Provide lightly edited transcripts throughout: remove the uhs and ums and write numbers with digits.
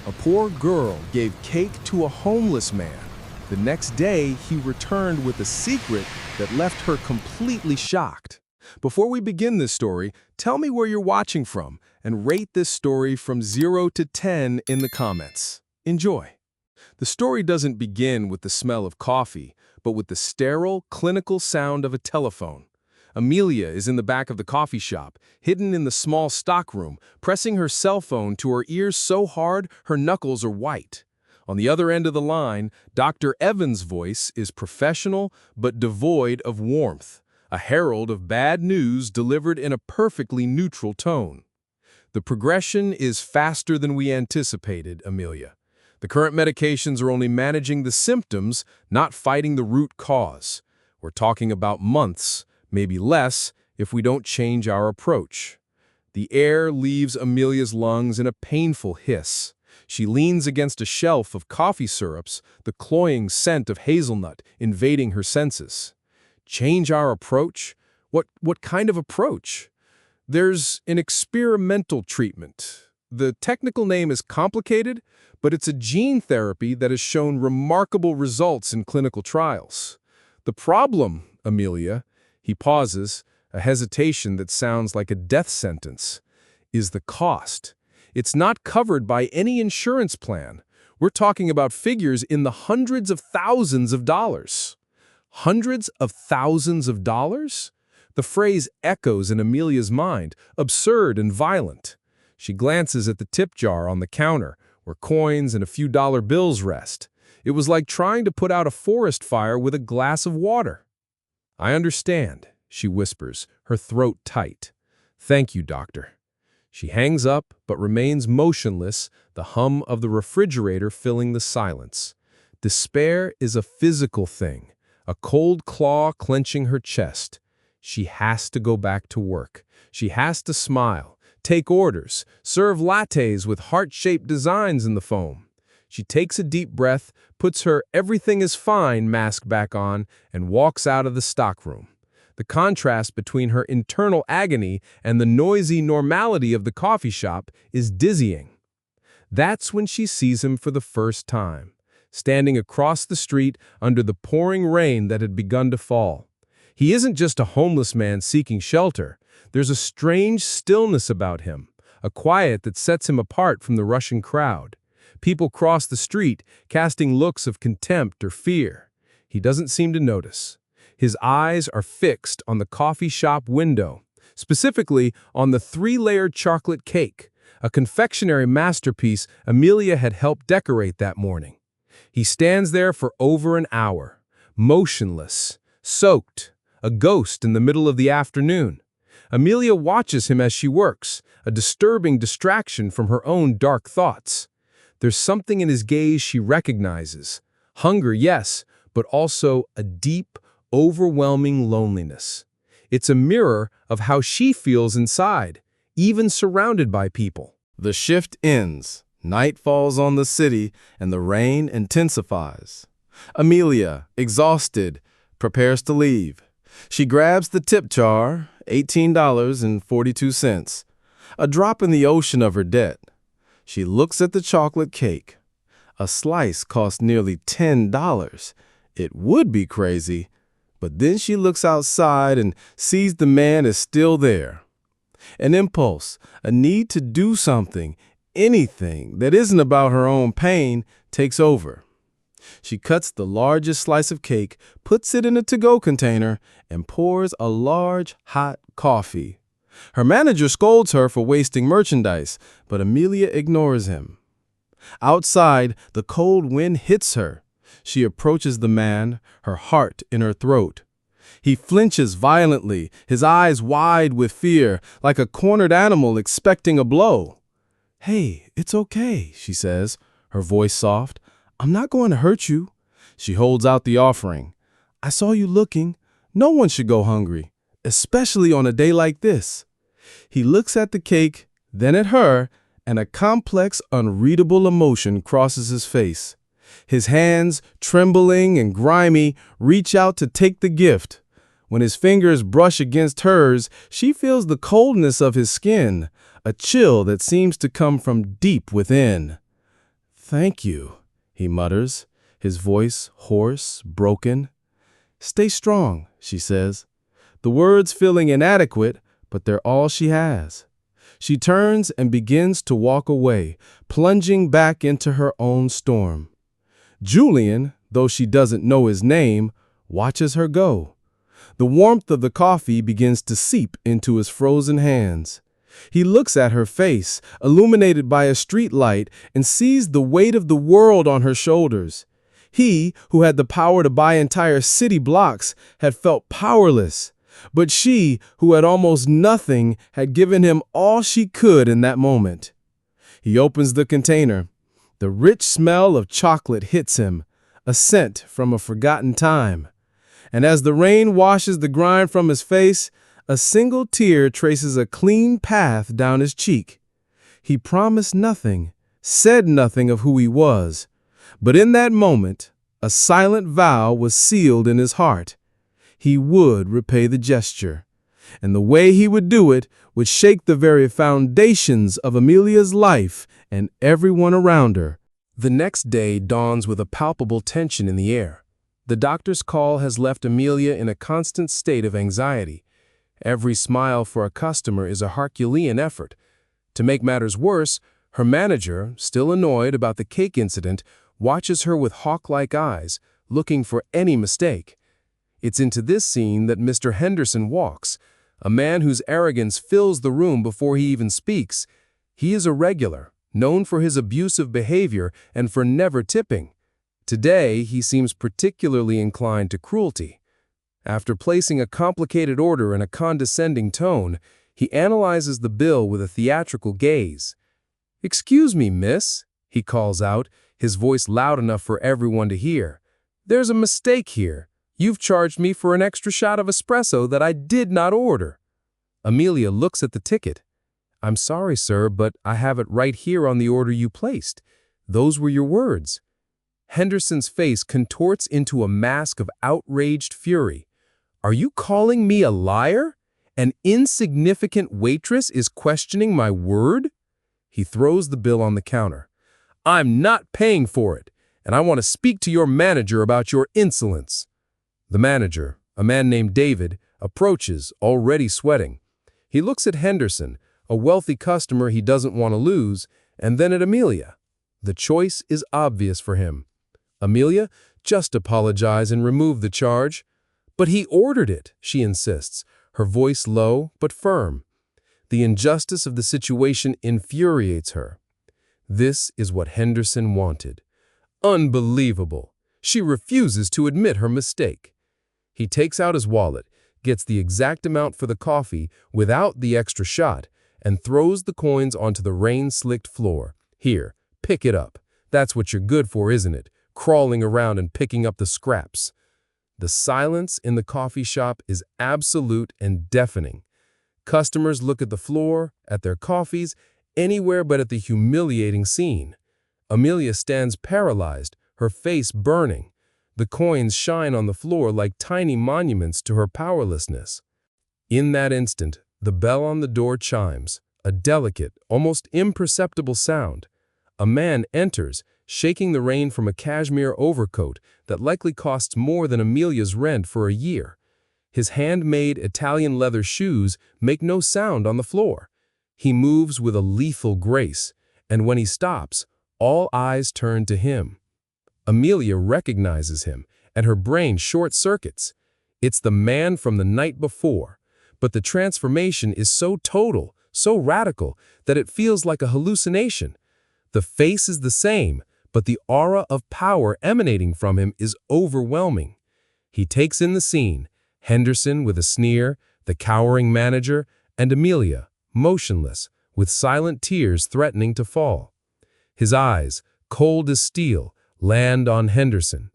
A poor girl gave cake to a homeless man. The next day, he returned with a secret that left her completely shocked. Before we begin this story, tell me where you're watching from and rate this story from 0 to 10 in the comments. Enjoy. The story doesn't begin with the smell of coffee, but with the sterile, clinical sound of a telephone. Amelia is in the back of the coffee shop, hidden in the small stockroom, pressing her cell phone to her ears so hard her knuckles are white. On the other end of the line, Dr. Evans' voice is professional but devoid of warmth, a herald of bad news delivered in a perfectly neutral tone. The progression is faster than we anticipated, Amelia. The current medications are only managing the symptoms, not fighting the root cause. We're talking about months, maybe less, if we don't change our approach. The air leaves Amelia's lungs in a painful hiss. She leans against a shelf of coffee syrups, the cloying scent of hazelnut invading her senses. Change our approach? What kind of approach? There's an experimental treatment. The technical name is complicated, but it's a gene therapy that has shown remarkable results in clinical trials. The problem, Amelia, he pauses, a hesitation that sounds like a death sentence, is the cost. It's not covered by any insurance plan. We're talking about figures in the hundreds of thousands of dollars. Hundreds of thousands of dollars? The phrase echoes in Amelia's mind, absurd and violent. She glances at the tip jar on the counter, where coins and a few dollar bills rest. It was like trying to put out a forest fire with a glass of water. "I understand," she whispers, her throat tight. "Thank you, doctor." She hangs up but remains motionless, the hum of the refrigerator filling the silence. Despair is a physical thing, a cold claw clenching her chest. She has to go back to work. She has to smile, take orders, serve lattes with heart-shaped designs in the foam. She takes a deep breath, puts her "everything is fine" mask back on, and walks out of the stockroom. The contrast between her internal agony and the noisy normality of the coffee shop is dizzying. That's when she sees him for the first time, standing across the street under the pouring rain that had begun to fall. He isn't just a homeless man seeking shelter. There's a strange stillness about him, a quiet that sets him apart from the rushing crowd. People cross the street, casting looks of contempt or fear. He doesn't seem to notice. His eyes are fixed on the coffee shop window, specifically on the 3-layered chocolate cake, a confectionery masterpiece Amelia had helped decorate that morning. He stands there for over an hour, motionless, soaked, a ghost in the middle of the afternoon. Amelia watches him as she works, a disturbing distraction from her own dark thoughts. There's something in his gaze she recognizes. Hunger, yes, but also a deep, overwhelming loneliness. It's a mirror of how she feels inside, even surrounded by people. The shift ends. Night falls on the city, and the rain intensifies. Amelia, exhausted, prepares to leave. She grabs the tip jar, $18.42, a drop in the ocean of her debt. She looks at the chocolate cake. A slice costs nearly $10. It would be crazy, but then she looks outside and sees the man is still there. An impulse, a need to do something, anything that isn't about her own pain, takes over. She cuts the largest slice of cake, puts it in a to-go container, and pours a large, hot coffee. Her manager scolds her for wasting merchandise, but Amelia ignores him. Outside, the cold wind hits her. She approaches the man, her heart in her throat. He flinches violently, his eyes wide with fear, like a cornered animal expecting a blow. "Hey, it's okay," she says, her voice soft. "I'm not going to hurt you." She holds out the offering. "I saw you looking. No one should go hungry, especially on a day like this." He looks at the cake, then at her, and a complex, unreadable emotion crosses his face. His hands, trembling and grimy, reach out to take the gift. When his fingers brush against hers, she feels the coldness of his skin, a chill that seems to come from deep within. Thank you, he mutters, his voice hoarse, broken. Stay strong, she says, the words feeling inadequate, but they're all she has. She turns and begins to walk away, plunging back into her own storm. Julian, though she doesn't know his name, watches her go. The warmth of the coffee begins to seep into his frozen hands. He looks at her face, illuminated by a street light, and sees the weight of the world on her shoulders. He, who had the power to buy entire city blocks, had felt powerless. But she, who had almost nothing, had given him all she could in that moment. He opens the container. The rich smell of chocolate hits him, a scent from a forgotten time. And as the rain washes the grime from his face, a single tear traces a clean path down his cheek. He promised nothing, said nothing of who he was. But in that moment, a silent vow was sealed in his heart. He would repay the gesture. And the way he would do it would shake the very foundations of Amelia's life and everyone around her. The next day dawns with a palpable tension in the air. The doctor's call has left Amelia in a constant state of anxiety. Every smile for a customer is a Herculean effort. To make matters worse, her manager, still annoyed about the cake incident, watches her with hawk-like eyes, looking for any mistake. It's into this scene that Mr. Henderson walks, a man whose arrogance fills the room before he even speaks. He is a regular, known for his abusive behavior and for never tipping. Today, he seems particularly inclined to cruelty. After placing a complicated order in a condescending tone, he analyzes the bill with a theatrical gaze. "Excuse me, miss," he calls out, his voice loud enough for everyone to hear. "There's a mistake here. You've charged me for an extra shot of espresso that I did not order." Amelia looks at the ticket. "I'm sorry, sir, but I have it right here on the order you placed. Those were your words." Henderson's face contorts into a mask of outraged fury. "Are you calling me a liar? An insignificant waitress is questioning my word?" He throws the bill on the counter. "I'm not paying for it, and I want to speak to your manager about your insolence." The manager, a man named David, approaches, already sweating. He looks at Henderson, a wealthy customer he doesn't want to lose, and then at Amelia. The choice is obvious for him. "Amelia, just apologize and remove the charge." "But he ordered it," she insists, her voice low but firm. The injustice of the situation infuriates her. This is what Henderson wanted. Unbelievable. She refuses to admit her mistake. He takes out his wallet, gets the exact amount for the coffee without the extra shot, and throws the coins onto the rain-slicked floor. "Here, pick it up. That's what you're good for, isn't it? Crawling around and picking up the scraps." The silence in the coffee shop is absolute and deafening. Customers look at the floor, at their coffees, anywhere but at the humiliating scene. Amelia stands paralyzed, her face burning. The coins shine on the floor like tiny monuments to her powerlessness. In that instant, the bell on the door chimes, a delicate, almost imperceptible sound. A man enters, shaking the rain from a cashmere overcoat that likely costs more than Amelia's rent for a year. His handmade Italian leather shoes make no sound on the floor. He moves with a lethal grace, and when he stops, all eyes turn to him. Amelia recognizes him, and her brain short-circuits. It's the man from the night before, but the transformation is so total, so radical, that it feels like a hallucination. The face is the same, but the aura of power emanating from him is overwhelming. He takes in the scene, Henderson with a sneer, the cowering manager, and Amelia, motionless, with silent tears threatening to fall. His eyes, cold as steel, land on Henderson.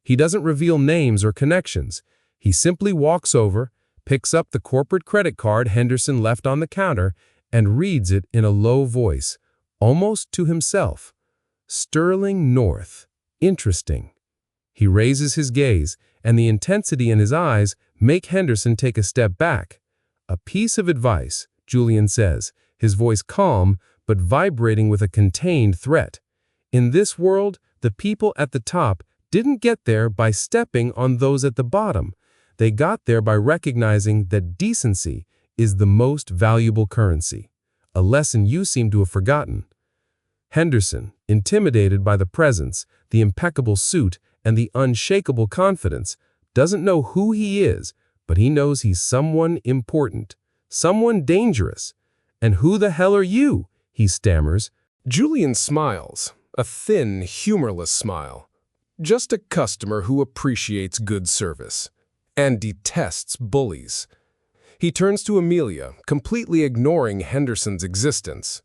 He doesn't reveal names or connections. He simply walks over, picks up the corporate credit card Henderson left on the counter, and reads it in a low voice, almost to himself. "Sterling North. Interesting." He raises his gaze, and the intensity in his eyes make Henderson take a step back. "A piece of advice," Julian says, his voice calm but vibrating with a contained threat. In this world, the people at the top didn't get there by stepping on those at the bottom. They got there by recognizing that decency is the most valuable currency, a lesson you seem to have forgotten. Henderson, intimidated by the presence, the impeccable suit, and the unshakable confidence, doesn't know who he is, but he knows he's someone important, someone dangerous. "And who the hell are you?" he stammers. Julian smiles, a thin, humorless smile. Just a customer who appreciates good service and detests bullies. He turns to Amelia, completely ignoring Henderson's existence.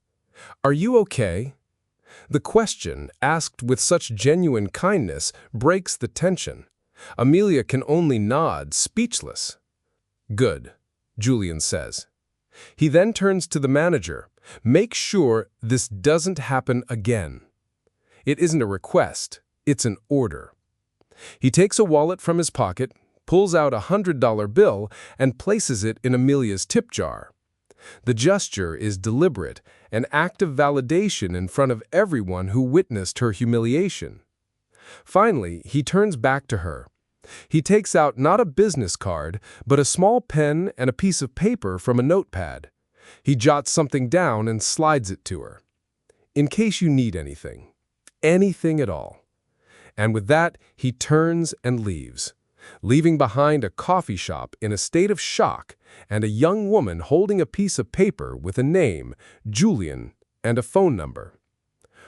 "Are you okay?" The question, asked with such genuine kindness, breaks the tension. Amelia can only nod, speechless. "Good," Julian says. He then turns to the manager. "Make sure this doesn't happen again." It isn't a request, it's an order. He takes a wallet from his pocket, pulls out a $100 bill, and places it in Amelia's tip jar. The gesture is deliberate, an act of validation in front of everyone who witnessed her humiliation. Finally, he turns back to her. He takes out not a business card, but a small pen and a piece of paper from a notepad. He jots something down and slides it to her. "In case you need anything. Anything at all." And with that, he turns and leaves, leaving behind a coffee shop in a state of shock and a young woman holding a piece of paper with a name, Julian, and a phone number.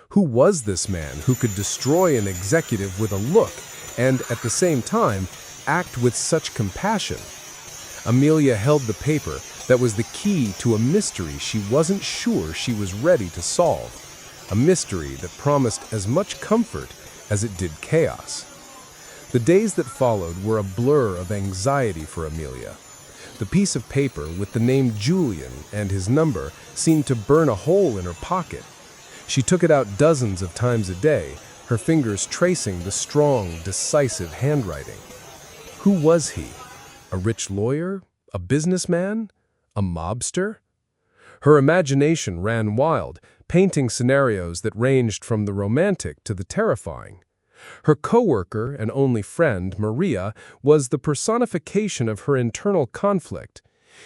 Who was this man who could destroy an executive with a look and, at the same time, act with such compassion? Amelia held the paper that was the key to a mystery she wasn't sure she was ready to solve, a mystery that promised as much comfort as it did chaos. The days that followed were a blur of anxiety for Amelia. The piece of paper with the name Julian and his number seemed to burn a hole in her pocket. She took it out dozens of times a day, her fingers tracing the strong, decisive handwriting. Who was he? A rich lawyer? A businessman? A mobster? Her imagination ran wild, painting scenarios that ranged from the romantic to the terrifying. Her coworker and only friend, Maria, was the personification of her internal conflict.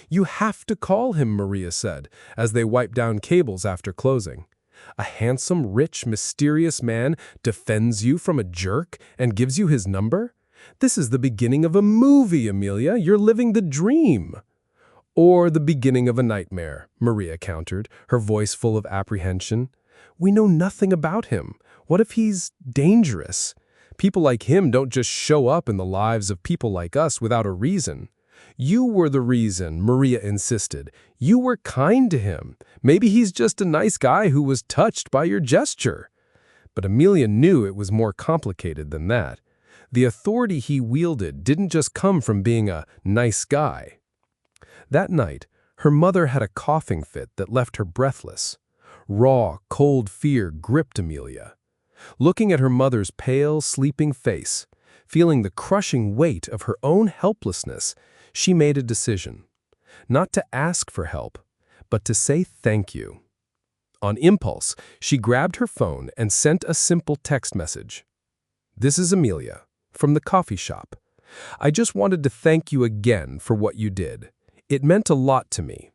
"You have to call him," Maria said, as they wiped down cables after closing. "A handsome, rich, mysterious man defends you from a jerk and gives you his number? This is the beginning of a movie, Amelia. You're living the dream." "Or the beginning of a nightmare," Maria countered, her voice full of apprehension. "We know nothing about him. What if he's dangerous? People like him don't just show up in the lives of people like us without a reason." "You were the reason," Maria insisted. "You were kind to him. Maybe he's just a nice guy who was touched by your gesture." But Amelia knew it was more complicated than that. The authority he wielded didn't just come from being a nice guy. That night, her mother had a coughing fit that left her breathless. Raw, cold fear gripped Amelia. Looking at her mother's pale, sleeping face, feeling the crushing weight of her own helplessness, she made a decision. Not to ask for help, but to say thank you. On impulse, she grabbed her phone and sent a simple text message. "This is Amelia, from the coffee shop. I just wanted to thank you again for what you did. It meant a lot to me."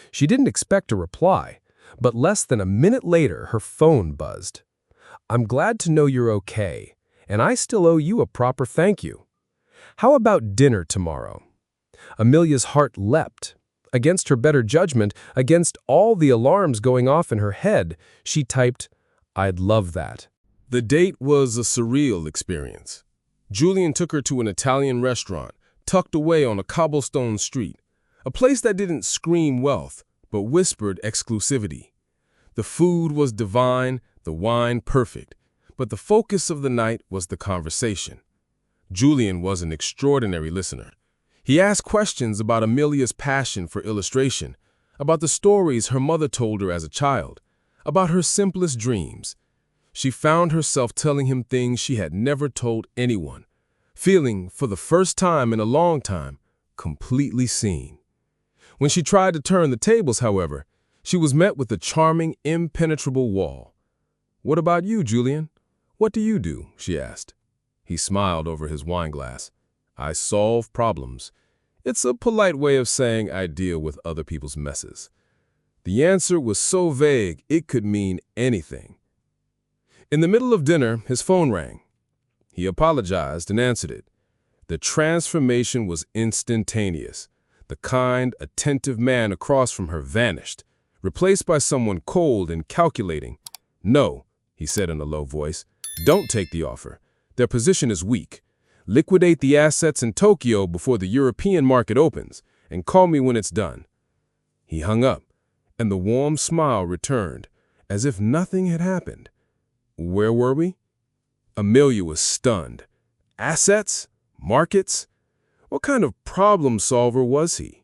She didn't expect a reply, but less than a minute later her phone buzzed. "I'm glad to know you're okay, and I still owe you a proper thank you. How about dinner tomorrow?" Amelia's heart leapt. Against her better judgment, against all the alarms going off in her head, she typed, "I'd love that." The date was a surreal experience. Julian took her to an Italian restaurant, tucked away on a cobblestone street, a place that didn't scream wealth, but whispered exclusivity. The food was divine, the wine perfect, but the focus of the night was the conversation. Julian was an extraordinary listener. He asked questions about Amelia's passion for illustration, about the stories her mother told her as a child, about her simplest dreams. She found herself telling him things she had never told anyone, feeling, for the first time in a long time, completely seen. When she tried to turn the tables, however, she was met with a charming, impenetrable wall. "What about you, Julian? What do you do?" she asked. He smiled over his wine glass. "I solve problems. It's a polite way of saying I deal with other people's messes." The answer was so vague it could mean anything. In the middle of dinner, his phone rang. He apologized and answered it. The transformation was instantaneous. The kind, attentive man across from her vanished, replaced by someone cold and calculating. "No," he said in a low voice. "Don't take the offer. Their position is weak. Liquidate the assets in Tokyo before the European market opens, and call me when it's done." He hung up, and the warm smile returned, as if nothing had happened. Where were we? Amelia was stunned. Assets? Markets? What kind of problem solver was he?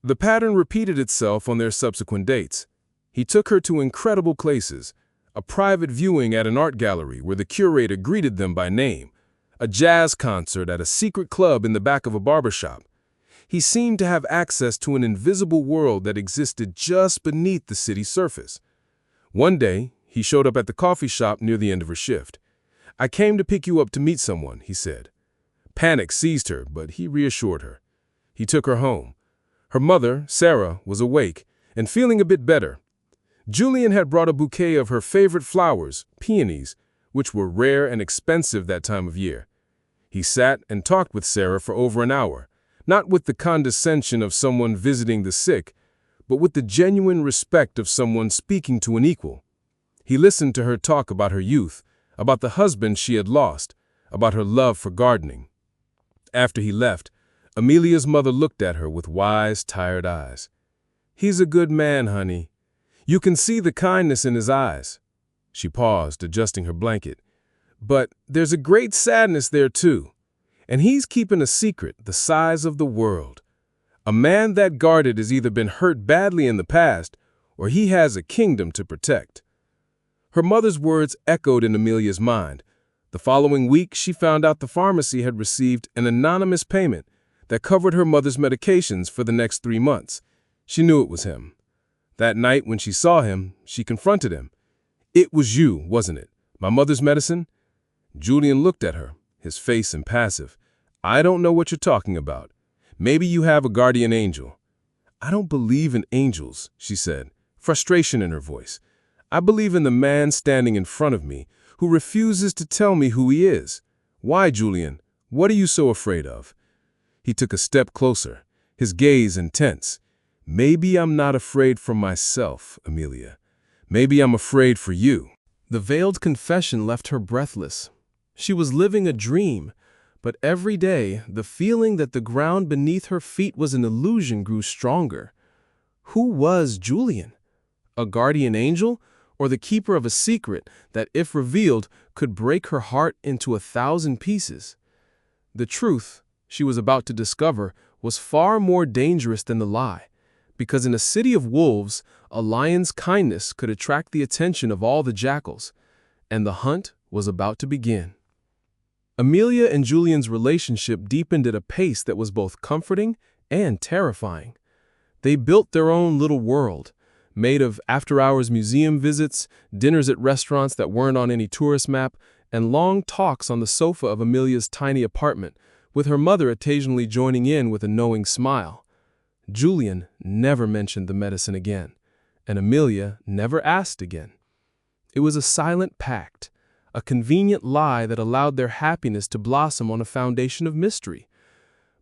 The pattern repeated itself on their subsequent dates. He took her to incredible places, a private viewing at an art gallery where the curator greeted them by name, a jazz concert at a secret club in the back of a barbershop. He seemed to have access to an invisible world that existed just beneath the city's surface. One day, he showed up at the coffee shop near the end of her shift. "I came to pick you up to meet someone," he said. Panic seized her, but he reassured her. He took her home. Her mother, Sarah, was awake and feeling a bit better. Julian had brought a bouquet of her favorite flowers, peonies, which were rare and expensive that time of year. He sat and talked with Sarah for over an hour, not with the condescension of someone visiting the sick, but with the genuine respect of someone speaking to an equal. He listened to her talk about her youth, about the husband she had lost, about her love for gardening. After he left, Amelia's mother looked at her with wise, tired eyes. "He's a good man, honey. You can see the kindness in his eyes." She paused, adjusting her blanket. "But there's a great sadness there, too. And he's keeping a secret the size of the world. A man that guarded has either been hurt badly in the past, or he has a kingdom to protect." Her mother's words echoed in Amelia's mind. The following week, she found out the pharmacy had received an anonymous payment that covered her mother's medications for the next 3 months. She knew it was him. That night, when she saw him, she confronted him. "It was you, wasn't it? My mother's medicine?" Julian looked at her, his face impassive. "I don't know what you're talking about. Maybe you have a guardian angel." "I don't believe in angels," she said, frustration in her voice. "I believe in the man standing in front of me who refuses to tell me who he is. Why, Julian? What are you so afraid of?" He took a step closer, his gaze intense. "Maybe I'm not afraid for myself, Amelia. Maybe I'm afraid for you." The veiled confession left her breathless. She was living a dream, but every day the feeling that the ground beneath her feet was an illusion grew stronger. Who was Julian? A guardian angel, or the keeper of a secret that, if revealed, could break her heart into 1,000 pieces? The truth she was about to discover was far more dangerous than the lie, because in a city of wolves, a lion's kindness could attract the attention of all the jackals, and the hunt was about to begin. Amelia and Julian's relationship deepened at a pace that was both comforting and terrifying. They built their own little world, made of after-hours museum visits, dinners at restaurants that weren't on any tourist map, and long talks on the sofa of Amelia's tiny apartment, with her mother occasionally joining in with a knowing smile. Julian never mentioned the medicine again, and Amelia never asked again. It was a silent pact, a convenient lie that allowed their happiness to blossom on a foundation of mystery.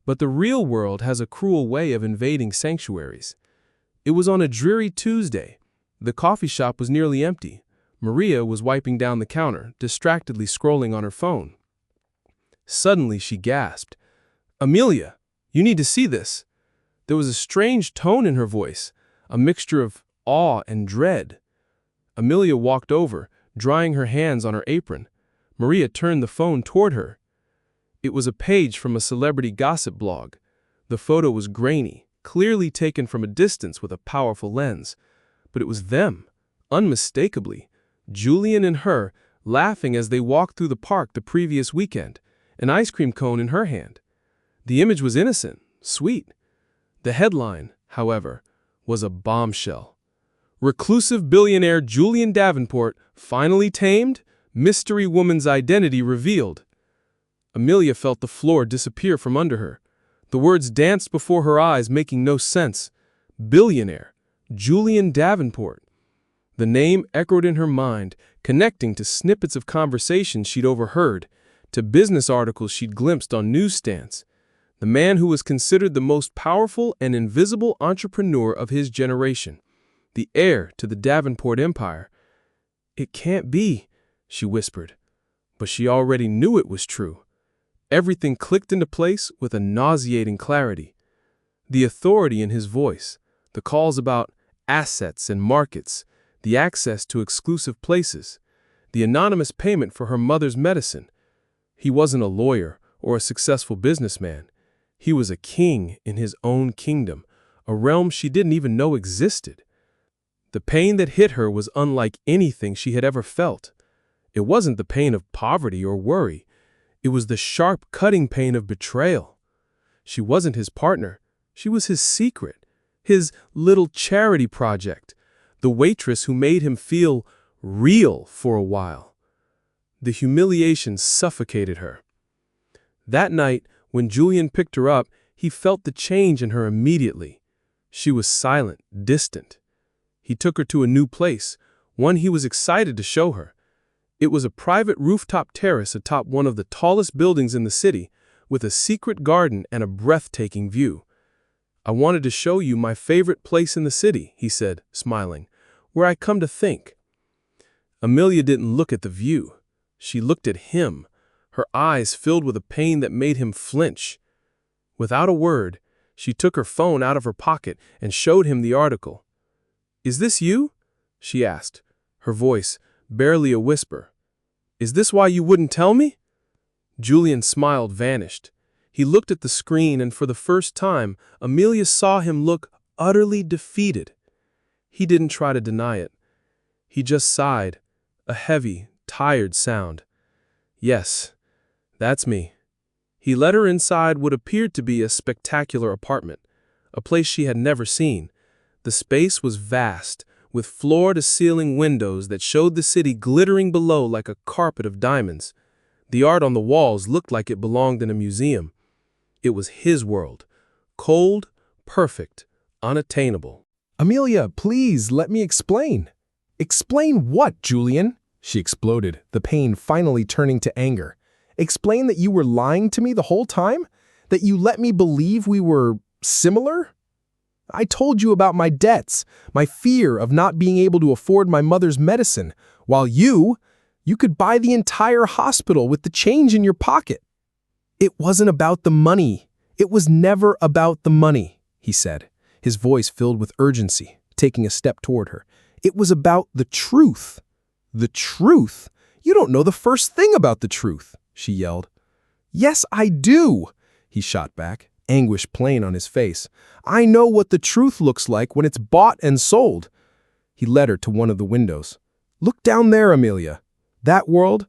But the real world has a cruel way of invading sanctuaries. It was on a dreary Tuesday. The coffee shop was nearly empty. Maria was wiping down the counter, distractedly scrolling on her phone. Suddenly she gasped, "Amelia, you need to see this." There was a strange tone in her voice, a mixture of awe and dread. Amelia walked over, drying her hands on her apron. Maria turned the phone toward her. It was a page from a celebrity gossip blog. The photo was grainy, clearly taken from a distance with a powerful lens. But it was them, unmistakably, Julian and her, laughing as they walked through the park the previous weekend, an ice cream cone in her hand. The image was innocent, sweet. The headline, however, was a bombshell. Reclusive billionaire Julian Davenport finally tamed, mystery woman's identity revealed. Amelia felt the floor disappear from under her. The words danced before her eyes, making no sense. Billionaire, Julian Davenport. The name echoed in her mind, connecting to snippets of conversations she'd overheard, to business articles she'd glimpsed on newsstands. The man who was considered the most powerful and invisible entrepreneur of his generation. The heir to the Davenport empire. "It can't be," she whispered, but she already knew it was true. Everything clicked into place with a nauseating clarity. The authority in his voice, the calls about assets and markets, the access to exclusive places, the anonymous payment for her mother's medicine. He wasn't a lawyer or a successful businessman. He was a king in his own kingdom, a realm she didn't even know existed. The pain that hit her was unlike anything she had ever felt. It wasn't the pain of poverty or worry. It was the sharp, cutting pain of betrayal. She wasn't his partner. She was his secret, his little charity project, the waitress who made him feel real for a while. The humiliation suffocated her. That night, when Julian picked her up, he felt the change in her immediately. She was silent, distant. He took her to a new place, one he was excited to show her. It was a private rooftop terrace atop one of the tallest buildings in the city, with a secret garden and a breathtaking view. "I wanted to show you my favorite place in the city," he said, smiling, "where I come to think." Amelia didn't look at the view. She looked at him, her eyes filled with a pain that made him flinch. Without a word, she took her phone out of her pocket and showed him the article. "Is this you?" she asked, her voice barely a whisper. "Is this why you wouldn't tell me?" Julian's smile vanished. He looked at the screen, and for the first time, Amelia saw him look utterly defeated. He didn't try to deny it. He just sighed, a heavy, tired sound. "Yes, that's me." He led her inside what appeared to be a spectacular apartment, a place she had never seen. The space was vast, with floor-to-ceiling windows that showed the city glittering below like a carpet of diamonds. The art on the walls looked like it belonged in a museum. It was his world, cold, perfect, unattainable. "Amelia, please, let me explain." "Explain what, Julian?" she exploded, the pain finally turning to anger. "Explain that you were lying to me the whole time? That you let me believe we were similar? I told you about my debts, my fear of not being able to afford my mother's medicine, while you could buy the entire hospital with the change in your pocket." "It wasn't about the money. It was never about the money," he said, his voice filled with urgency, taking a step toward her. "It was about the truth." "The truth? You don't know the first thing about the truth," she yelled. "Yes, I do," he shot back, anguish plain on his face. "I know what the truth looks like when it's bought and sold." He led her to one of the windows. "Look down there, Amelia. That world,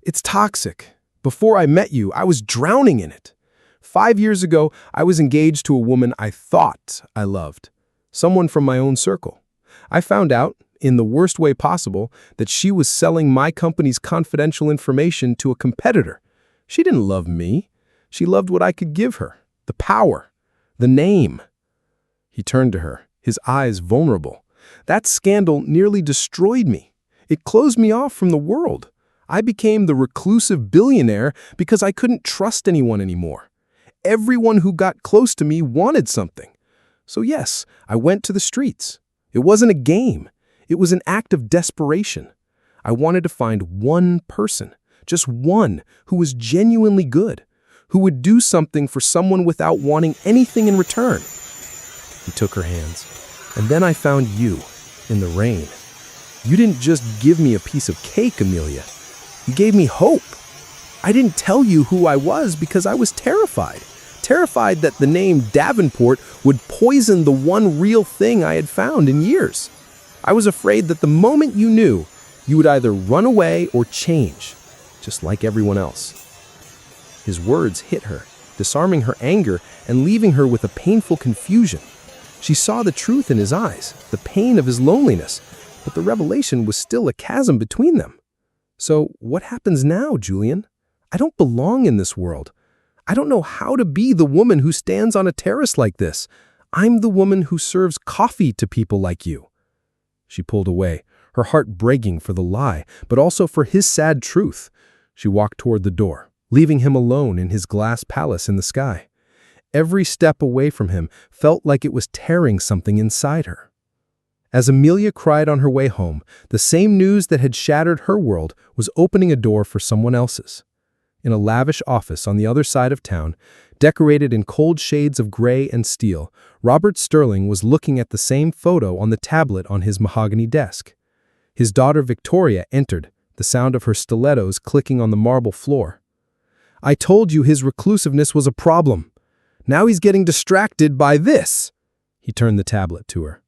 it's toxic. Before I met you, I was drowning in it. 5 years ago, I was engaged to a woman I thought I loved, someone from my own circle. I found out, in the worst way possible, that she was selling my company's confidential information to a competitor. She didn't love me. She loved what I could give her. The power, the name." He turned to her, his eyes vulnerable. "That scandal nearly destroyed me. It closed me off from the world. I became the reclusive billionaire because I couldn't trust anyone anymore. Everyone who got close to me wanted something. So yes, I went to the streets. It wasn't a game. It was an act of desperation. I wanted to find one person, just one, who was genuinely good, who would do something for someone without wanting anything in return." He took her hands. "And then I found you, in the rain. You didn't just give me a piece of cake, Amelia. You gave me hope. I didn't tell you who I was because I was terrified. Terrified that the name Davenport would poison the one real thing I had found in years. I was afraid that the moment you knew, you would either run away or change, just like everyone else." His words hit her, disarming her anger and leaving her with a painful confusion. She saw the truth in his eyes, the pain of his loneliness, but the revelation was still a chasm between them. So what happens now, Julian? I don't belong in this world. I don't know how to be the woman who stands on a terrace like this. I'm the woman who serves coffee to people like you. She pulled away, her heart breaking for the lie, but also for his sad truth. She walked toward the door, leaving him alone in his glass palace in the sky. Every step away from him felt like it was tearing something inside her. As Amelia cried on her way home, the same news that had shattered her world was opening a door for someone else's. In a lavish office on the other side of town, decorated in cold shades of gray and steel, Robert Sterling was looking at the same photo on the tablet on his mahogany desk. His daughter Victoria entered, the sound of her stilettos clicking on the marble floor. "I told you his reclusiveness was a problem. Now he's getting distracted by this." He turned the tablet to her.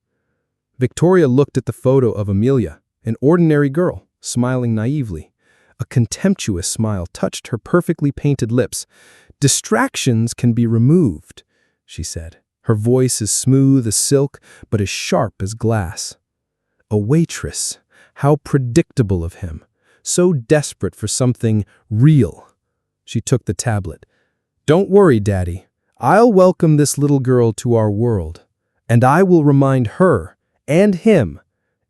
Victoria looked at the photo of Amelia, an ordinary girl, smiling naively. A contemptuous smile touched her perfectly painted lips. "Distractions can be removed," she said. Her voice as smooth as silk, but as sharp as glass. A waitress. How predictable of him. So desperate for something real. She took the tablet. "Don't worry, Daddy. I'll welcome this little girl to our world, and I will remind her and him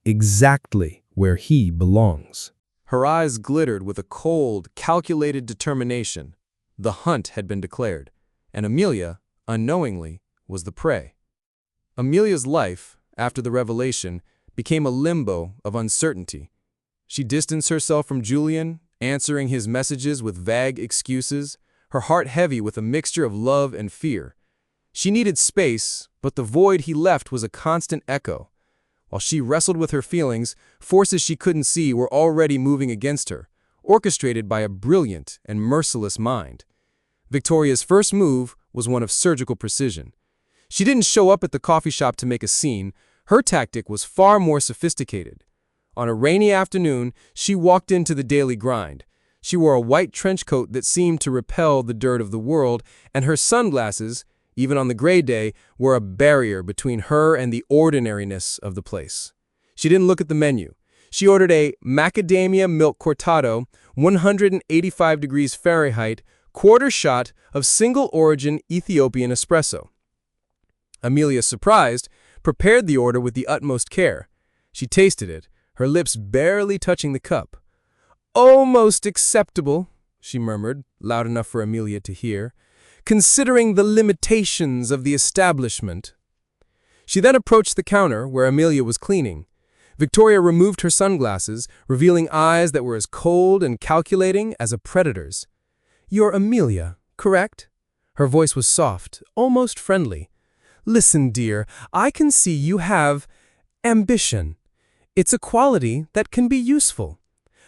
exactly where he belongs." Her eyes glittered with a cold, calculated determination. The hunt had been declared, and Amelia, unknowingly, was the prey. Amelia's life, after the revelation, became a limbo of uncertainty. She distanced herself from Julian, answering his messages with vague excuses, her heart heavy with a mixture of love and fear. She needed space, but the void he left was a constant echo. While she wrestled with her feelings, forces she couldn't see were already moving against her, orchestrated by a brilliant and merciless mind. Victoria's first move was one of surgical precision. She didn't show up at the coffee shop to make a scene. Her tactic was far more sophisticated. On a rainy afternoon, she walked into the daily grind. She wore a white trench coat that seemed to repel the dirt of the world, and her sunglasses, even on the gray day, were a barrier between her and the ordinariness of the place. She didn't look at the menu. She ordered a macadamia milk cortado, 185 degrees Fahrenheit, quarter shot of single-origin Ethiopian espresso. Amelia, surprised, prepared the order with the utmost care. She tasted it, her lips barely touching the cup. "Almost acceptable," she murmured, loud enough for Amelia to hear, "considering the limitations of the establishment." She then approached the counter where Amelia was cleaning. Victoria removed her sunglasses, revealing eyes that were as cold and calculating as a predator's. "You're Amelia, correct?" Her voice was soft, almost friendly. "Listen, dear, I can see you have ambition. It's a quality that can be useful.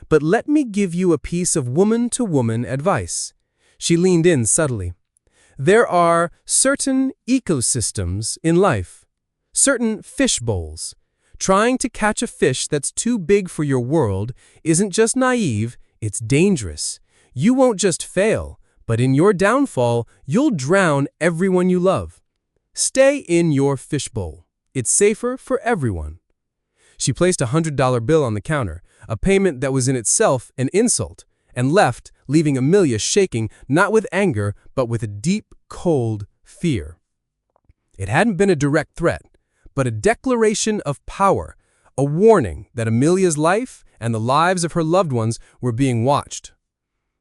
But let me give you a piece of woman-to-woman advice." She leaned in subtly. "There are certain ecosystems in life, certain fish bowls. Trying to catch a fish that's too big for your world isn't just naive, it's dangerous. You won't just fail, but in your downfall, you'll drown everyone you love. Stay in your fishbowl. It's safer for everyone." She placed a $100 bill on the counter, a payment that was in itself an insult, and left, leaving Amelia shaking not with anger, but with a deep, cold fear. It hadn't been a direct threat, but a declaration of power, a warning that Amelia's life and the lives of her loved ones were being watched.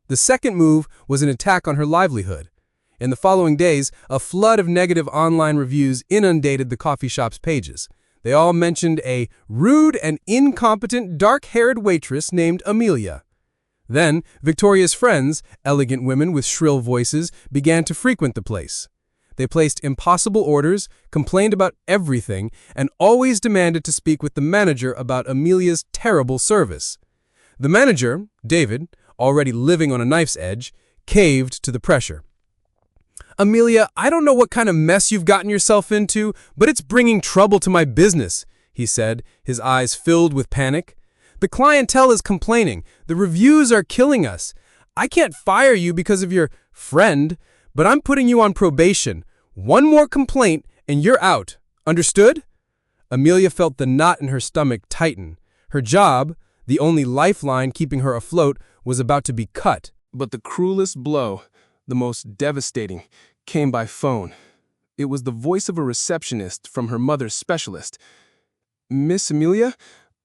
The second move was an attack on her livelihood. In the following days, a flood of negative online reviews inundated the coffee shop's pages. They all mentioned a rude and incompetent dark-haired waitress named Amelia. Then, Victoria's friends, elegant women with shrill voices, began to frequent the place. They placed impossible orders, complained about everything, and always demanded to speak with the manager about Amelia's terrible service. The manager, David, already living on a knife's edge, caved to the pressure. "Amelia, I don't know what kind of mess you've gotten yourself into, but it's bringing trouble to my business," he said, his eyes filled with panic. "The clientele is complaining. The reviews are killing us. I can't fire you because of your friend, but I'm putting you on probation. One more complaint and you're out. Understood? Amelia felt the knot in her stomach tighten. Her job, the only lifeline keeping her afloat, was about to be cut. But the cruelest blow, the most devastating, came by phone. It was the voice of a receptionist from her mother's specialist. Miss Amelia,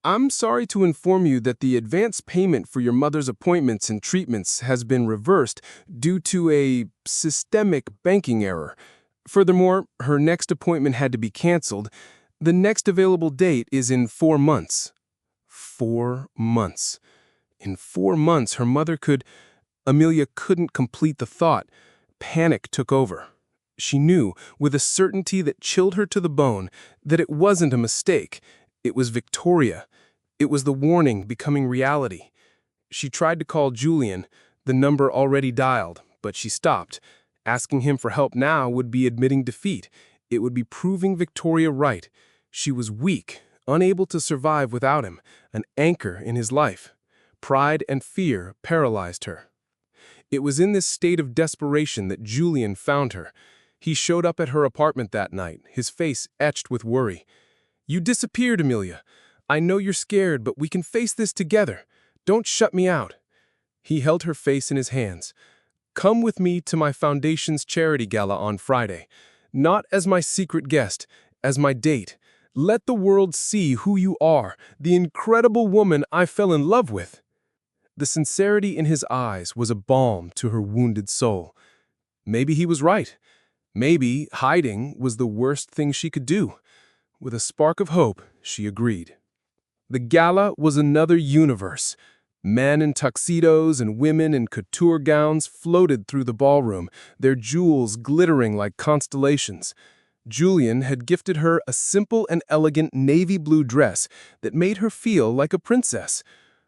I'm sorry to inform you that the advance payment for your mother's appointments and treatments has been reversed due to a systemic banking error. Furthermore, her next appointment had to be canceled. The next available date is in 4 months. 4 months. In 4 months, her mother could... Amelia couldn't complete the thought. Panic took over. She knew, with a certainty that chilled her to the bone, that it wasn't a mistake. It was Victoria. It was the warning becoming reality. She tried to call Julian, the number already dialed, but she stopped. Asking him for help now would be admitting defeat. It would be proving Victoria right. She was weak, unable to survive without him, an anchor in his life. Pride and fear paralyzed her. It was in this state of desperation that Julian found her. He showed up at her apartment that night, his face etched with worry. "You disappeared, Amelia. I know you're scared, but we can face this together. Don't shut me out." He held her face in his hands. "Come with me to my foundation's charity gala on Friday. Not as my secret guest, as my date. Let the world see who you are, the incredible woman I fell in love with." The sincerity in his eyes was a balm to her wounded soul. Maybe he was right. Maybe hiding was the worst thing she could do. With a spark of hope, she agreed. The gala was another universe. Men in tuxedos and women in couture gowns floated through the ballroom, their jewels glittering like constellations. Julian had gifted her a simple and elegant navy blue dress that made her feel like a princess.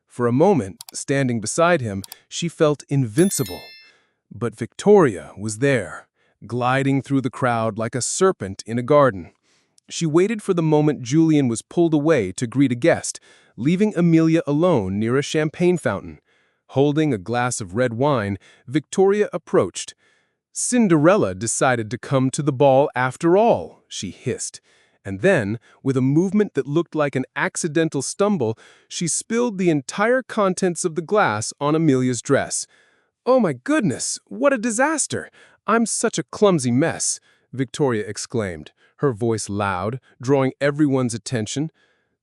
For a moment, standing beside him, she felt invincible. But Victoria was there, gliding through the crowd like a serpent in a garden. She waited for the moment Julian was pulled away to greet a guest, leaving Amelia alone near a champagne fountain. Holding a glass of red wine, Victoria approached. "Cinderella decided to come to the ball after all," she hissed. And then, with a movement that looked like an accidental stumble, she spilled the entire contents of the glass on Amelia's dress. "Oh my goodness, what a disaster! I'm such a clumsy mess," Victoria exclaimed, her voice loud, drawing everyone's attention.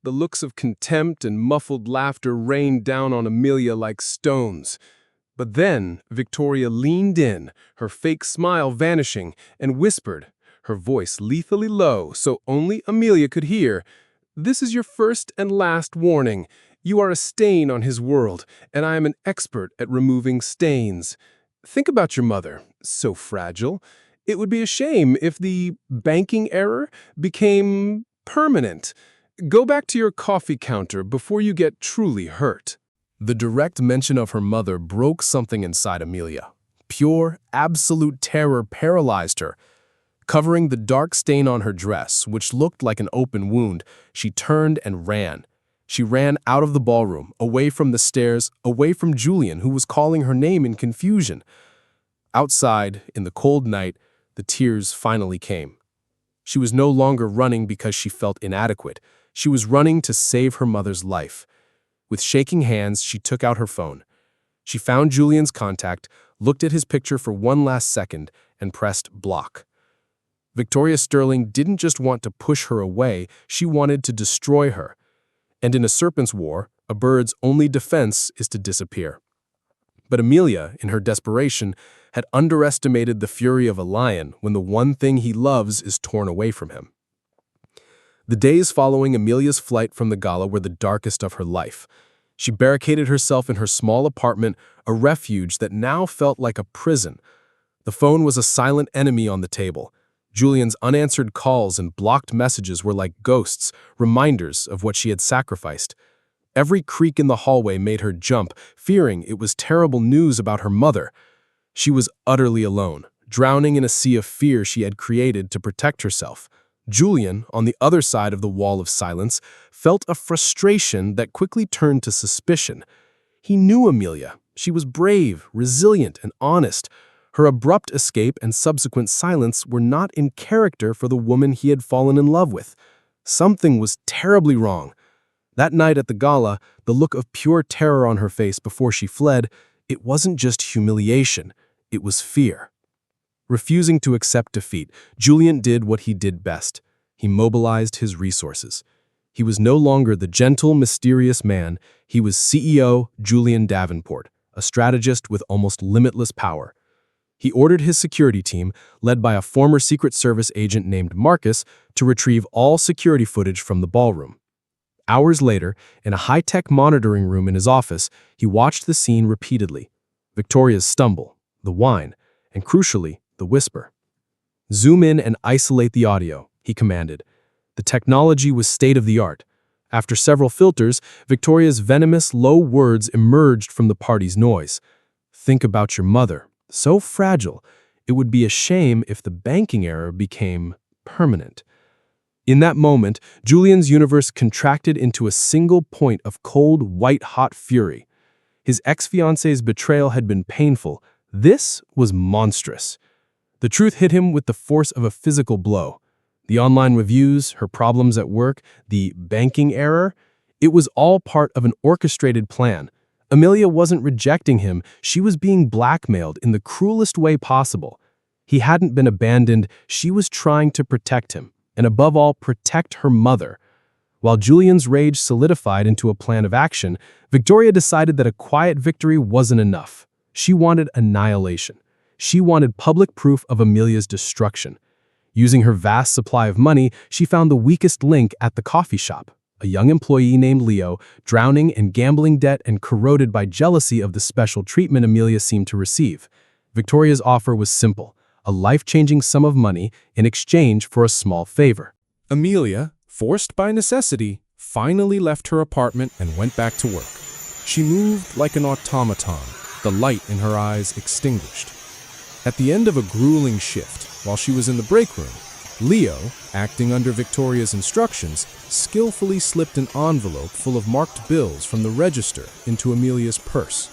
The looks of contempt and muffled laughter rained down on Amelia like stones. But then Victoria leaned in, her fake smile vanishing, and whispered, her voice lethally low so only Amelia could hear, "This is your first and last warning. You are a stain on his world, and I am an expert at removing stains. Think about your mother, so fragile. It would be a shame if the banking error became permanent. Go back to your coffee counter before you get truly hurt." The direct mention of her mother broke something inside Amelia. Pure, absolute terror paralyzed her. Covering the dark stain on her dress, which looked like an open wound, she turned and ran. She ran out of the ballroom, away from the stairs, away from Julian, who was calling her name in confusion. Outside, in the cold night, the tears finally came. She was no longer running because she felt inadequate. She was running to save her mother's life. With shaking hands, she took out her phone. She found Julian's contact, looked at his picture for one last second, and pressed block. Victoria Sterling didn't just want to push her away, she wanted to destroy her. And in a serpent's war, a bird's only defense is to disappear. But Amelia, in her desperation, had underestimated the fury of a lion when the one thing he loves is torn away from him. The days following Amelia's flight from the gala were the darkest of her life. She barricaded herself in her small apartment, a refuge that now felt like a prison. The phone was a silent enemy on the table. Julian's unanswered calls and blocked messages were like ghosts, reminders of what she had sacrificed. Every creak in the hallway made her jump, fearing it was terrible news about her mother. She was utterly alone, drowning in a sea of fear she had created to protect herself. Julian, on the other side of the wall of silence, felt a frustration that quickly turned to suspicion. He knew Amelia. She was brave, resilient, and honest. Her abrupt escape and subsequent silence were not in character for the woman he had fallen in love with. Something was terribly wrong. That night at the gala, the look of pure terror on her face before she fled, it wasn't just humiliation, it was fear. Refusing to accept defeat, Julian did what he did best. He mobilized his resources. He was no longer the gentle, mysterious man. He was CEO Julian Davenport, a strategist with almost limitless power. He ordered his security team, led by a former Secret Service agent named Marcus, to retrieve all security footage from the ballroom. Hours later, in a high-tech monitoring room in his office, he watched the scene repeatedly. Victoria's stumble, the whine, and crucially, the whisper. "Zoom in and isolate the audio," he commanded. The technology was state-of-the-art. After several filters, Victoria's venomous, low words emerged from the party's noise. "Think about your mother. So fragile, it would be a shame if the banking error became permanent." In that moment, Julian's universe contracted into a single point of cold, white-hot fury. His ex-fiancée's betrayal had been painful. This was monstrous. The truth hit him with the force of a physical blow. The online reviews, her problems at work, the banking error, it was all part of an orchestrated plan. Amelia wasn't rejecting him, she was being blackmailed in the cruelest way possible. He hadn't been abandoned, she was trying to protect him, and above all, protect her mother. While Julian's rage solidified into a plan of action, Victoria decided that a quiet victory wasn't enough. She wanted annihilation. She wanted public proof of Amelia's destruction. Using her vast supply of money, she found the weakest link at the coffee shop, a young employee named Leo, drowning in gambling debt and corroded by jealousy of the special treatment Amelia seemed to receive. Victoria's offer was simple, a life-changing sum of money in exchange for a small favor. Amelia, forced by necessity, finally left her apartment and went back to work. She moved like an automaton, the light in her eyes extinguished. At the end of a grueling shift, while she was in the break room, Leo, acting under Victoria's instructions, skillfully slipped an envelope full of marked bills from the register into Amelia's purse.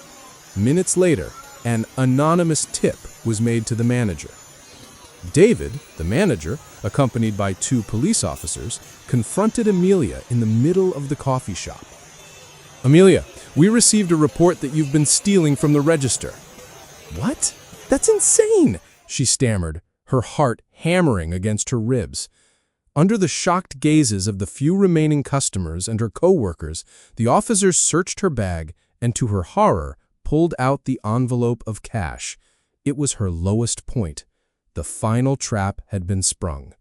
Minutes later, an anonymous tip was made to the manager. David, the manager, accompanied by 2 police officers, confronted Amelia in the middle of the coffee shop. "Amelia, we received a report that you've been stealing from the register." "What? That's insane," she stammered, her heart hammering against her ribs. Under the shocked gazes of the few remaining customers and her co-workers, the officers searched her bag and, to her horror, pulled out the envelope of cash. It was her lowest point. The final trap had been sprung.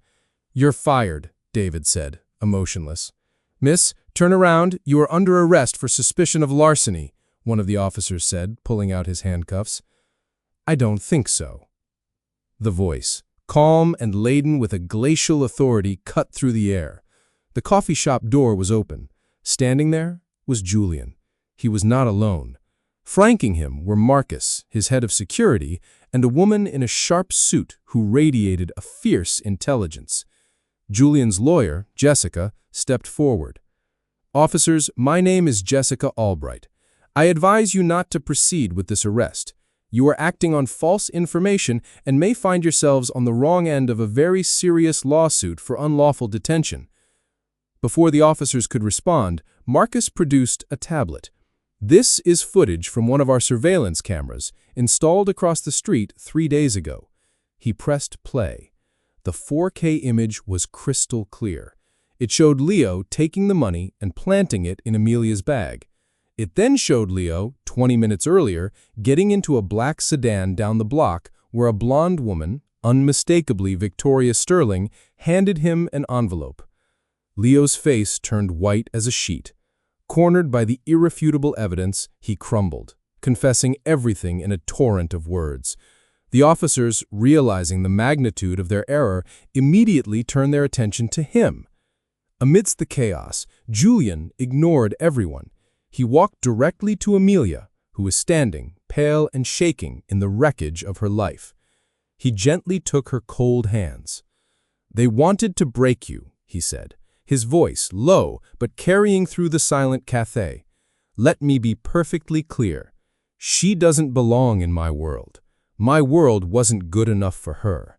"You're fired," David said, emotionless. "Miss, turn around. You are under arrest for suspicion of larceny," one of the officers said, pulling out his handcuffs. "I don't think so." The voice, calm and laden with a glacial authority, cut through the air. The coffee shop door was open. Standing there was Julian. He was not alone. Flanking him were Marcus, his head of security, and a woman in a sharp suit who radiated a fierce intelligence. Julian's lawyer, Jessica, stepped forward. "Officers, my name is Jessica Albright. I advise you not to proceed with this arrest. You are acting on false information and may find yourselves on the wrong end of a very serious lawsuit for unlawful detention." Before the officers could respond, Marcus produced a tablet. "This is footage from one of our surveillance cameras, installed across the street 3 days ago." He pressed play. The 4K image was crystal clear. It showed Leo taking the money and planting it in Amelia's bag. It then showed Leo, 20 minutes earlier, getting into a black sedan down the block where a blonde woman, unmistakably Victoria Sterling, handed him an envelope. Leo's face turned white as a sheet. Cornered by the irrefutable evidence, he crumbled, confessing everything in a torrent of words. The officers, realizing the magnitude of their error, immediately turned their attention to him. Amidst the chaos, Julian ignored everyone. He walked directly to Amelia, who was standing, pale and shaking, in the wreckage of her life. He gently took her cold hands. "They wanted to break you," he said, his voice low but carrying through the silent cafe. "Let me be perfectly clear. She doesn't belong in my world. My world wasn't good enough for her.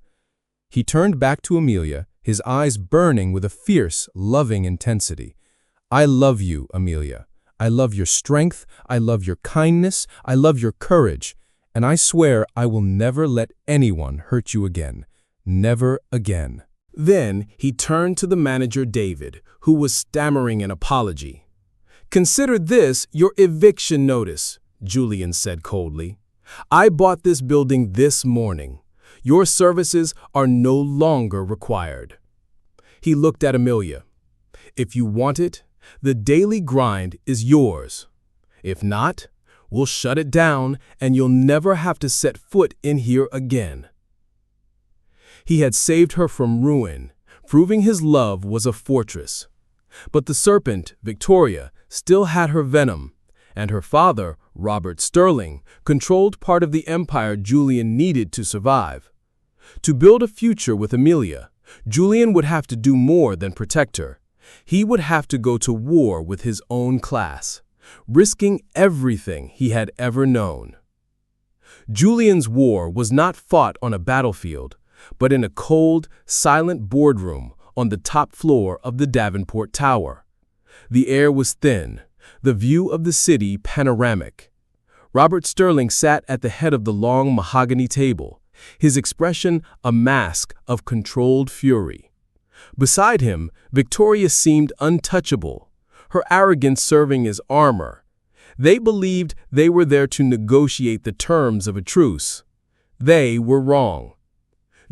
He turned back to Amelia, his eyes burning with a fierce, loving intensity. I love you, Amelia. I love your strength, I love your kindness, I love your courage, and I swear I will never let anyone hurt you again. Never again. Then he turned to the manager, David, who was stammering an apology. Consider this your eviction notice, Julian said coldly. I bought this building this morning. Your services are no longer required. He looked at Amelia. If you want it, the daily grind is yours. If not, we'll shut it down and you'll never have to set foot in here again. He had saved her from ruin, proving his love was a fortress. But the serpent, Victoria, still had her venom, and her father, Robert Sterling, controlled part of the empire Julian needed to survive. To build a future with Amelia, Julian would have to do more than protect her. He would have to go to war with his own class, risking everything he had ever known. Julian's war was not fought on a battlefield, but in a cold, silent boardroom on the top floor of the Davenport Tower. The air was thin, the view of the city panoramic. Robert Sterling sat at the head of the long mahogany table, his expression a mask of controlled fury. Beside him, Victoria seemed untouchable, her arrogance serving as armor. They believed they were there to negotiate the terms of a truce. They were wrong.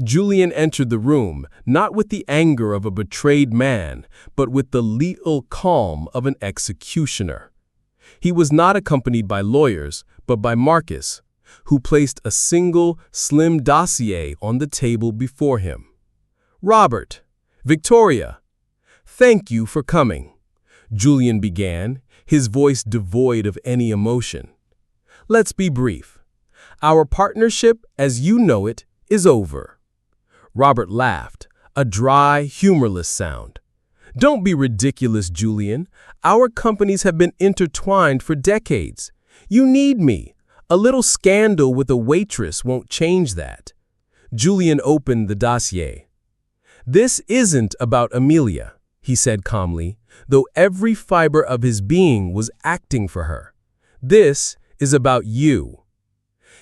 Julian entered the room, not with the anger of a betrayed man, but with the lethal calm of an executioner. He was not accompanied by lawyers, but by Marcus, who placed a single, slim dossier on the table before him. Robert, Victoria, thank you for coming, Julian began, his voice devoid of any emotion. Let's be brief. Our partnership, as you know it, is over. Robert laughed, a dry, humorless sound. Don't be ridiculous, Julian. Our companies have been intertwined for decades. You need me. A little scandal with a waitress won't change that. Julian opened the dossier. This isn't about Amelia, he said calmly, though every fiber of his being was acting for her. This is about you.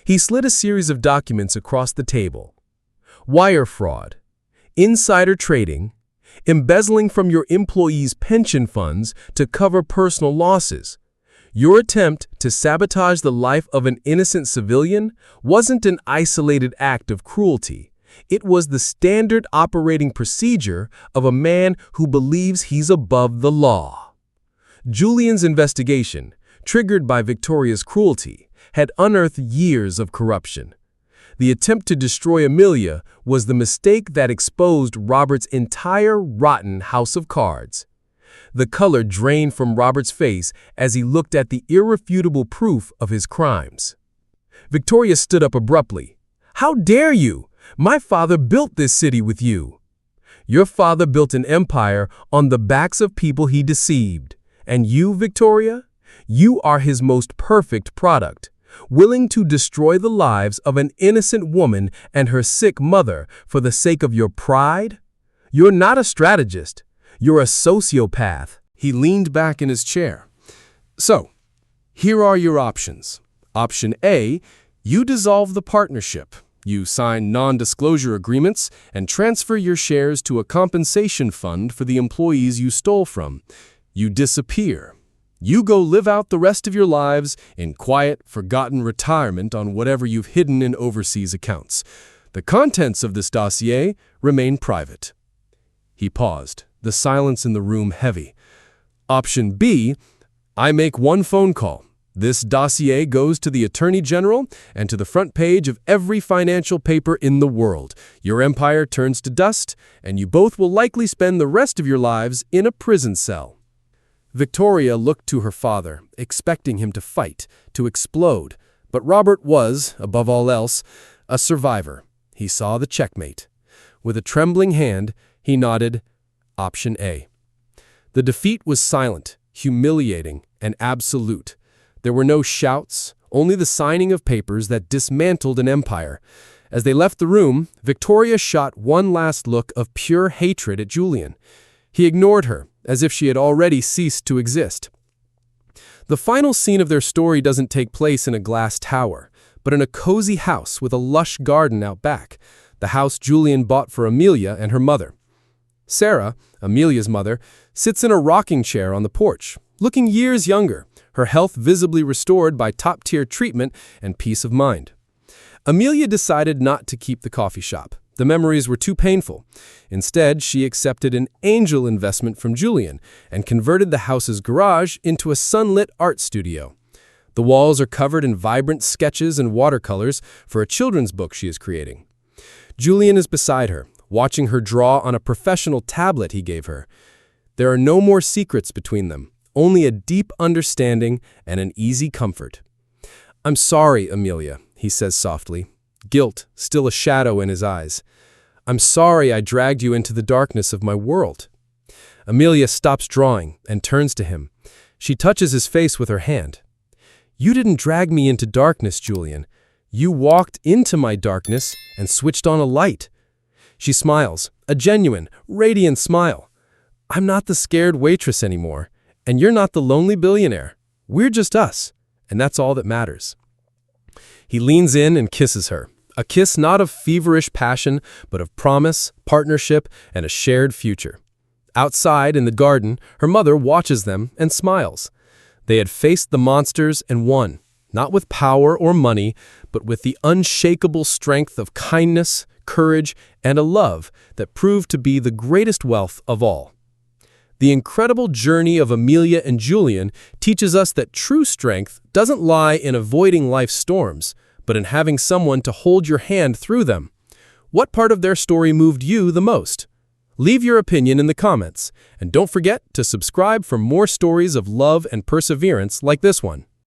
He slid a series of documents across the table. Wire fraud, insider trading, embezzling from your employees' pension funds to cover personal losses. Your attempt to sabotage the life of an innocent civilian wasn't an isolated act of cruelty. It was the standard operating procedure of a man who believes he's above the law. Julian's investigation, triggered by Victoria's cruelty, had unearthed years of corruption. The attempt to destroy Amelia was the mistake that exposed Robert's entire rotten house of cards. The color drained from Robert's face as he looked at the irrefutable proof of his crimes. Victoria stood up abruptly. How dare you? My father built this city with you. Your father built an empire on the backs of people he deceived. And you, Victoria? You are his most perfect product, willing to destroy the lives of an innocent woman and her sick mother for the sake of your pride? You're not a strategist. You're a sociopath. He leaned back in his chair. So, here are your options. Option A, you dissolve the partnership. You sign non-disclosure agreements and transfer your shares to a compensation fund for the employees you stole from. You disappear. You go live out the rest of your lives in quiet, forgotten retirement on whatever you've hidden in overseas accounts. The contents of this dossier remain private. He paused, the silence in the room heavy. Option B, I make one phone call. This dossier goes to the Attorney General and to the front page of every financial paper in the world. Your empire turns to dust, and you both will likely spend the rest of your lives in a prison cell. Victoria looked to her father, expecting him to fight, to explode. But Robert was, above all else, a survivor. He saw the checkmate. With a trembling hand, he nodded, Option A. The defeat was silent, humiliating, and absolute. There were no shouts only the signing of papers that dismantled an empire. As they left the room, Victoria shot one last look of pure hatred at Julian. He ignored her, as if she had already ceased to exist. The final scene of their story doesn't take place in a glass tower, but in a cozy house with a lush garden out back, the house Julian bought for Amelia and her mother. Sarah, Amelia's mother, sits in a rocking chair on the porch, looking years younger, her health visibly restored by top-tier treatment and peace of mind. Amelia decided not to keep the coffee shop. The memories were too painful. Instead, she accepted an angel investment from Julian and converted the house's garage into a sunlit art studio. The walls are covered in vibrant sketches and watercolors for a children's book she is creating. Julian is beside her, watching her draw on a professional tablet he gave her. There are no more secrets between them, only a deep understanding and an easy comfort. "I'm sorry, Amelia," he says softly, guilt still a shadow in his eyes. "I'm sorry I dragged you into the darkness of my world." Amelia stops drawing and turns to him. She touches his face with her hand. "You didn't drag me into darkness, Julian. You walked into my darkness and switched on a light." She smiles, a genuine, radiant smile. "I'm not the scared waitress anymore, and you're not the lonely billionaire. We're just us, and that's all that matters." He leans in and kisses her, a kiss not of feverish passion, but of promise, partnership, and a shared future. Outside in the garden, her mother watches them and smiles. They had faced the monsters and won, not with power or money, but with the unshakable strength of kindness, courage, and a love that proved to be the greatest wealth of all. The incredible journey of Amelia and Julian teaches us that true strength doesn't lie in avoiding life's storms, but in having someone to hold your hand through them. What part of their story moved you the most? Leave your opinion in the comments, and don't forget to subscribe for more stories of love and perseverance like this one.